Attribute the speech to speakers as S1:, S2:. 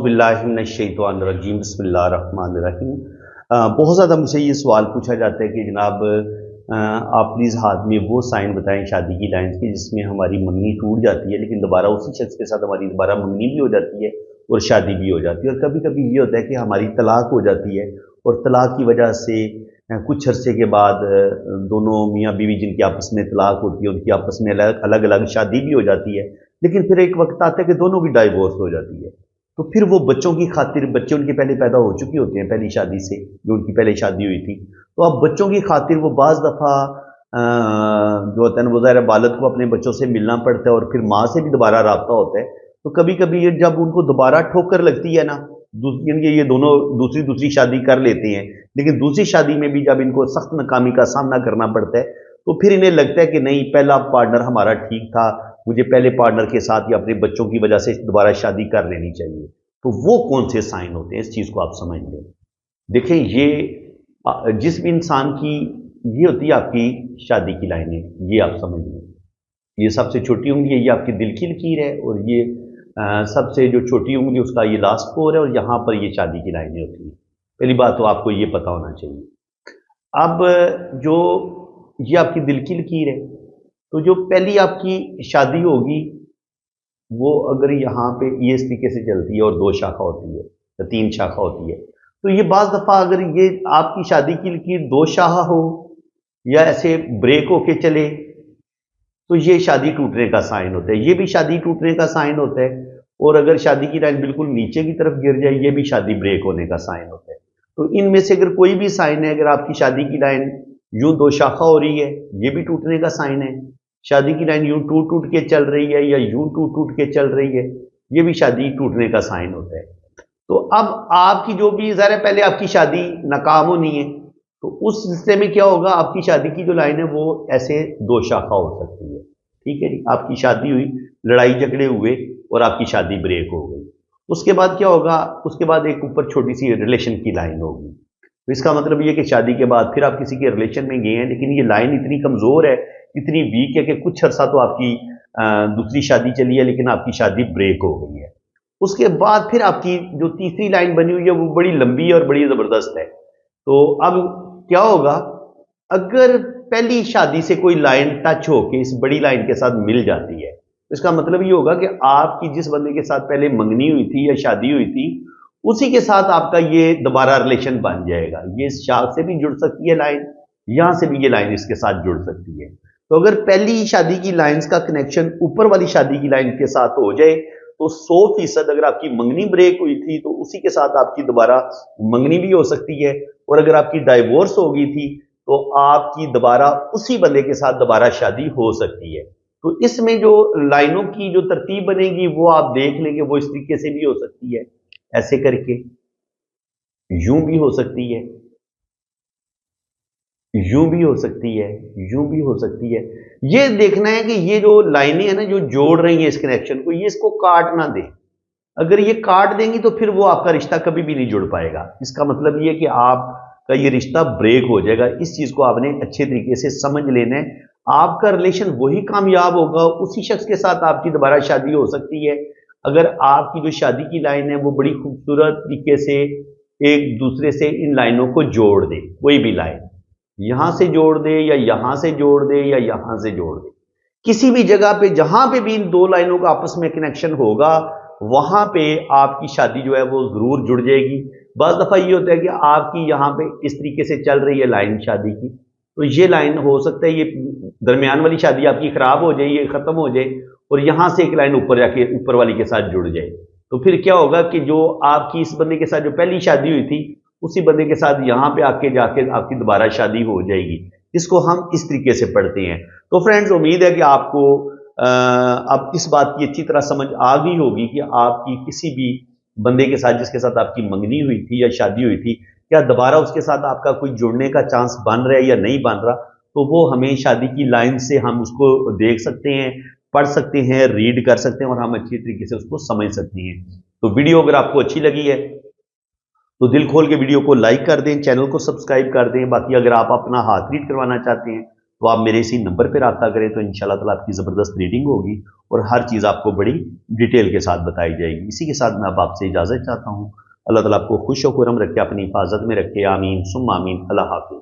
S1: बिल्लाहिमिनश्शैतानिर्रजीम बिस्मिल्लाहिर्रहमानिर्रहीम। बहुत ज़्यादा मुझसे ये सवाल पूछा जाता है कि जनाब आप प्लीज़ हाथ में वो साइन बताएं शादी की लाइन की जिसमें हमारी मंगनी टूट जाती है लेकिन दोबारा उसी शख्स के साथ हमारी दोबारा मंगनी भी हो जाती है और शादी भी हो जाती है। और कभी कभी ये होता है कि हमारी तलाक हो जाती है और तलाक की वजह से कुछ अरसे के बाद दोनों मियाँ बीवी जिनकी आपस में तलाक होती है उनकी आपस में अलग अलग शादी भी हो जाती है, लेकिन फिर एक वक्त आता है कि दोनों की डाइवोर्स हो जाती है। तो फिर वो बच्चों की खातिर, बच्चे उनके पहले पैदा हो चुके होते हैं पहली शादी से, जो उनकी पहले शादी हुई थी, तो अब बच्चों की खातिर वो बाज़ दफ़ा जो होता है ना, वो ज़ाहिर बालद को अपने बच्चों से मिलना पड़ता है और फिर माँ से भी दोबारा रब्ता होता है। तो कभी कभी जब उनको दोबारा ठोकर लगती है ना, ये दोनों दूसरी शादी कर लेते हैं, लेकिन दूसरी शादी में भी जब इनको सख्त नाकामी का सामना करना पड़ता है तो फिर इन्हें लगता है कि नहीं, पहला पार्टनर हमारा ठीक था, मुझे पहले पार्टनर के साथ या अपने बच्चों की वजह से दोबारा शादी कर लेनी चाहिए। तो वो कौन से साइन होते हैं, इस चीज़ को आप समझ लें। देखें, ये जिस भी इंसान की ये होती है आपकी शादी की लाइनें, ये आप समझ लें। ये सबसे छोटी उंगली है, ये आपकी दिल की लकीर है, और ये सबसे जो छोटी उंगली उसका ये लास्ट फोर है, और यहाँ पर ये शादी की लाइनें होती हैं। पहली बात तो आपको ये पता होना चाहिए। अब जो ये आपकी दिल की लकीर है, तो जो पहली आपकी शादी होगी वो अगर यहाँ पे ये इस तरीके से चलती है और दो शाखा होती है या तीन शाखा होती है, तो ये बाज़ दफ़ा अगर ये आपकी शादी की लकीर दो शाखा हो या ऐसे ब्रेक होके चले तो ये शादी टूटने का साइन होता है, ये भी शादी टूटने का साइन होता है। और अगर शादी की लाइन बिल्कुल नीचे की तरफ गिर जाए, ये भी शादी ब्रेक होने का साइन होता है। तो इनमें से अगर कोई भी साइन है, अगर आपकी शादी की लाइन यूं दो शाखा हो रही है, ये भी टूटने का साइन है। शादी की लाइन यूं टूट टूट के चल रही है या यूं टूट टूट के चल रही है, ये भी शादी टूटने का साइन होता है। तो अब आपकी जो भी ज़रा पहले आपकी शादी नाकाम होनी है, तो उस हिस्से में क्या होगा, आपकी शादी की जो लाइन है वो ऐसे दो शाखा हो सकती है। ठीक है जी, आपकी शादी हुई, लड़ाई झगड़े हुए और आपकी शादी ब्रेक हो गई। उसके बाद क्या होगा, उसके बाद एक ऊपर छोटी सी रिलेशन की लाइन होगी। तो इसका मतलब ये कि शादी के बाद फिर आप किसी के रिलेशन में गए हैं, लेकिन ये लाइन इतनी कमज़ोर है, इतनी वीक है कि कुछ अर्सा तो आपकी दूसरी शादी चली है लेकिन आपकी शादी ब्रेक हो गई है। उसके बाद फिर आपकी जो तीसरी लाइन बनी हुई है वो बड़ी लंबी और बड़ी ज़बरदस्त है। तो अब क्या होगा, अगर पहली शादी से कोई लाइन टच होके इस बड़ी लाइन के साथ मिल जाती है, तो इसका मतलब ये होगा कि आपकी जिस बंदे के साथ पहले मंगनी हुई थी या शादी हुई थी, उसी के साथ आपका ये दोबारा रिलेशन बन जाएगा। ये इस शाख से भी जुड़ सकती है लाइन, यहां से भी ये लाइन इसके साथ जुड़ सकती है। तो अगर पहली शादी की लाइंस का कनेक्शन ऊपर वाली शादी की लाइन के साथ हो जाए तो 100% अगर आपकी मंगनी ब्रेक हुई थी तो उसी के साथ आपकी दोबारा मंगनी भी हो सकती है, और अगर आपकी डाइवोर्स हो गई थी तो आपकी दोबारा उसी बंदे के साथ दोबारा शादी हो सकती है। तो इसमें जो लाइनों की जो तरतीब बनेगी वो आप देख लेंगे, वो इस तरीके से भी हो सकती है, ऐसे करके, यूं भी हो सकती है, यूं भी हो सकती है, यूं भी हो सकती है। ये देखना है कि ये जो लाइनें हैं ना जो जोड़ रही हैं इस कनेक्शन को, ये इसको काट ना दें। अगर ये काट देंगी तो फिर वो आपका रिश्ता कभी भी नहीं जुड़ पाएगा। इसका मतलब ये कि आपका ये रिश्ता ब्रेक हो जाएगा। इस चीज को आपने अच्छे तरीके से समझ लेना है। आपका रिलेशन वही कामयाब होगा, उसी शख्स के साथ आपकी दोबारा शादी हो सकती है अगर आपकी जो शादी की लाइन है वो बड़ी खूबसूरत तरीके से एक दूसरे से इन लाइनों को जोड़ दे। कोई भी लाइन यहां से जोड़ दे या यहां से जोड़ दे या यहां से जोड़ दे, किसी भी जगह पे जहां पे भी इन दो लाइनों का आपस में कनेक्शन होगा वहां पे आपकी शादी जो है वो जरूर जुड़ जाएगी। बस दफा ये होता है कि आपकी यहाँ पे इस तरीके से चल रही है लाइन शादी की, तो ये लाइन हो सकता है ये दरमियान वाली शादी आपकी खराब हो जाए, ये खत्म हो जाए, और यहां से एक लाइन ऊपर जाके ऊपर वाली के साथ जुड़ जाए। तो फिर क्या होगा कि जो आपकी इस बंदे के साथ जो पहली शादी हुई थी उसी बंदे के साथ यहां पे आके जाके आपकी दोबारा शादी हो जाएगी। इसको हम इस तरीके से पढ़ते हैं। तो फ्रेंड्स, उम्मीद है कि आपको अब इस बात की अच्छी तरह समझ आ गई होगी कि आपकी किसी भी बंदे के साथ जिसके साथ आपकी मंगनी हुई थी या शादी हुई थी, क्या दोबारा उसके साथ आपका कोई जुड़ने का चांस बन रहा है या नहीं बन रहा, तो वो हमें शादी की लाइन से हम उसको देख सकते हैं, पढ़ सकते हैं, रीड कर सकते हैं और हम अच्छी तरीके से उसको समझ सकते हैं। तो वीडियो अगर आपको अच्छी लगी है तो दिल खोल के वीडियो को लाइक कर दें, चैनल को सब्सक्राइब कर दें। बाकी अगर आप अपना हाथ रीड करवाना चाहते हैं तो आप मेरे इसी नंबर पर रब्ता करें तो इंशाल्लाह ताला आपकी ज़बरदस्त रीडिंग होगी और हर चीज़ आपको बड़ी डिटेल के साथ बताई जाएगी। इसी के साथ मैं अब आपसे इजाज़त चाहता हूँ। अल्लाह ताला आपको खुश व खुर्रम रखे, अपनी हिफाजत में रखे। आमीन सुम्मा आमीन। अल्लाह हाफ़िज़।